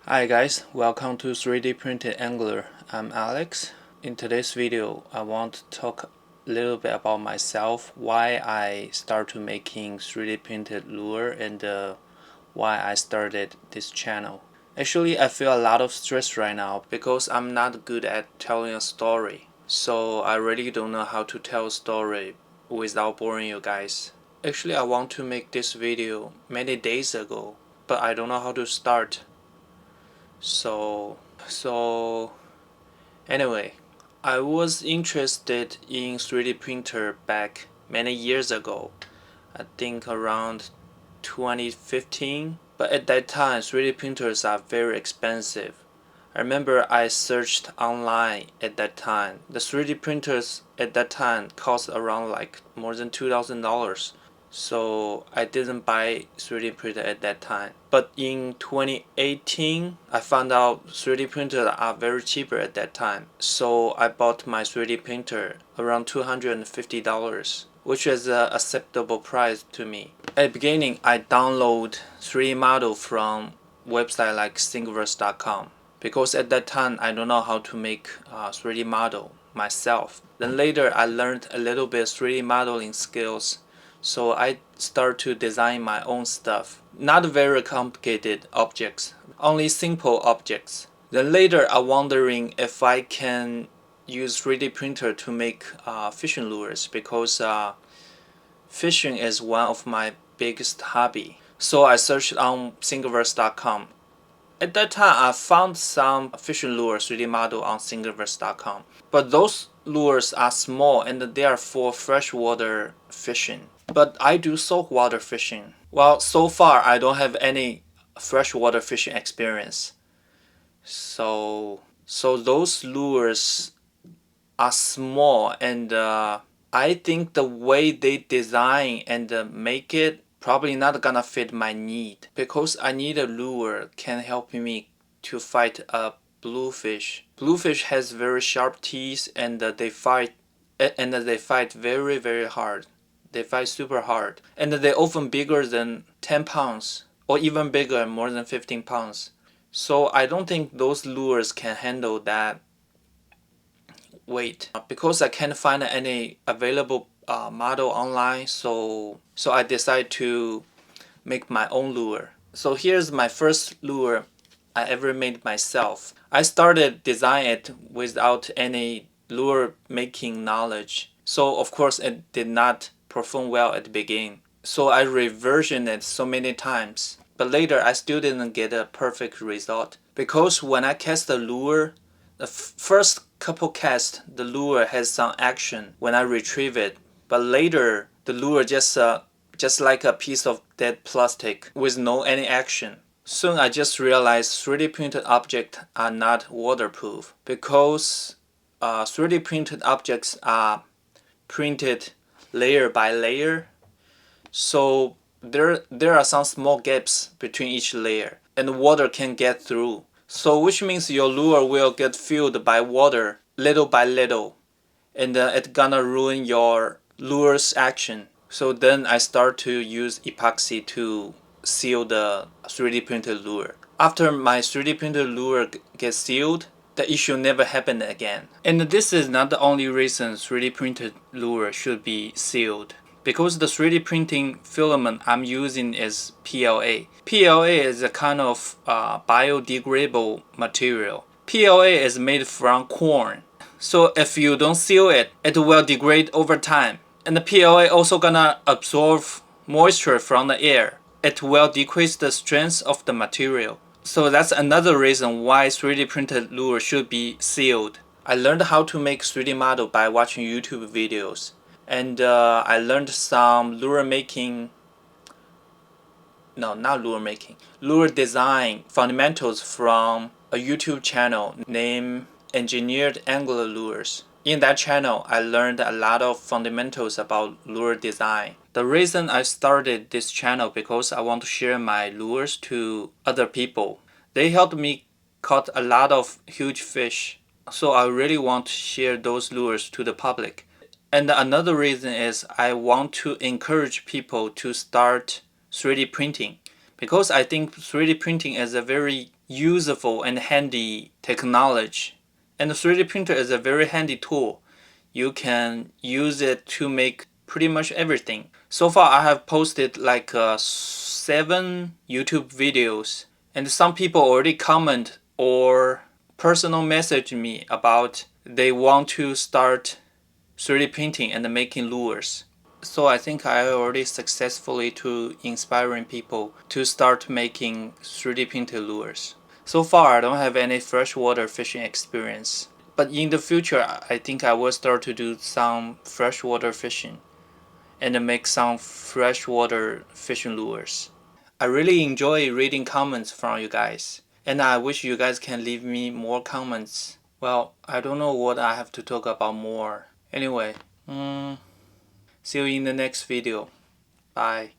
Hi guys, welcome to 3D Printed Angler. I'm Alex. In today's video, I want to talk a little bit about myself, why I started making 3D printed lure and why I started this channel. Actually, I feel a lot of stress right now because I'm not good at telling a story. So I really don't know how to tell a story without boring you guys. Actually, I want to make this video many days ago, but I don't know how to start. So anyway, I was interested in 3D printer back many years ago. I think around 2015. But at that time, 3D printers are very expensive. I remember I searched online at that time. The 3D printers at that time cost around like more than $2,000. So I didn't buy 3D printer at that time. But in 2018, I found out 3D printers are very cheaper at that time. So I bought my 3D printer around $250, which is an acceptable price to me. At the beginning, I download 3D model from website like Thingiverse.com because at that time I don't know how to make 3D model myself. Then later I learned a little bit 3D modeling skills, so I start to design my own stuff. Not very complicated objects, only simple objects. Then later I'm wondering if I can use 3D printer to make fishing lures because fishing is one of my biggest hobby. So I searched on Thingiverse.com. At that time, I found some fishing lure 3D model on Thingiverse.com, but those lures are small and they are for freshwater fishing. But I do saltwater fishing. Well, so far I don't have any freshwater fishing experience. So those lures are small, and I think the way they design and make it probably not gonna fit my need because I need a lure can help me to fight a bluefish. Bluefish has very sharp teeth and they fight very hard. They fight super hard and they're often bigger than 10 pounds or even bigger, more than 15 pounds. So I don't think those lures can handle that weight because I can't find any available model online. So I decided to make my own lure. So here's my first lure I ever made myself. I started designing it without any lure making knowledge. So of course it did not perform well at the beginning. So I reversioned it so many times. But later I still didn't get a perfect result because when I cast the lure, the first couple casts, the lure has some action when I retrieve it. But later the lure just like a piece of dead plastic with no any action. Soon I just realized 3D printed objects are not waterproof because 3D printed objects are printed layer by layer. So there are some small gaps between each layer and water can get through. So which means your lure will get filled by water little by little and it's gonna ruin your lure's action. So then I start to use epoxy to seal the 3D printed lure. After my 3D printed lure gets sealed, the issue never happened again. And this is not the only reason 3D printed lure should be sealed. Because the 3D printing filament I'm using is PLA. PLA is a kind of biodegradable material. PLA is made from corn. So if you don't seal it, it will degrade over time. And the PLA also gonna absorb moisture from the air. It will decrease the strength of the material. So that's another reason why 3D printed lure should be sealed. I learned how to make 3D model by watching YouTube videos. And I learned some lure design fundamentals from a YouTube channel named Engineered Angler Lures. In that channel, I learned a lot of fundamentals about lure design. The reason I started this channel because I want to share my lures to other people. They helped me caught a lot of huge fish, so I really want to share those lures to the public. And another reason is I want to encourage people to start 3D printing because I think 3D printing is a very useful and handy technology. And the 3D printer is a very handy tool. You can use it to make pretty much everything. So far I have posted like 7 YouTube videos, and some people already comment or personal message me about they want to start 3D printing and making lures. So I think I already successfully to inspiring people to start making 3D printed lures. So far I don't have any freshwater fishing experience, but in the future I think I will start to do some freshwater fishing and make some freshwater fishing lures. I really enjoy reading comments from you guys, and I wish you guys can leave me more comments. Well, I don't know what I have to talk about more. Anyway, see you in the next video. Bye.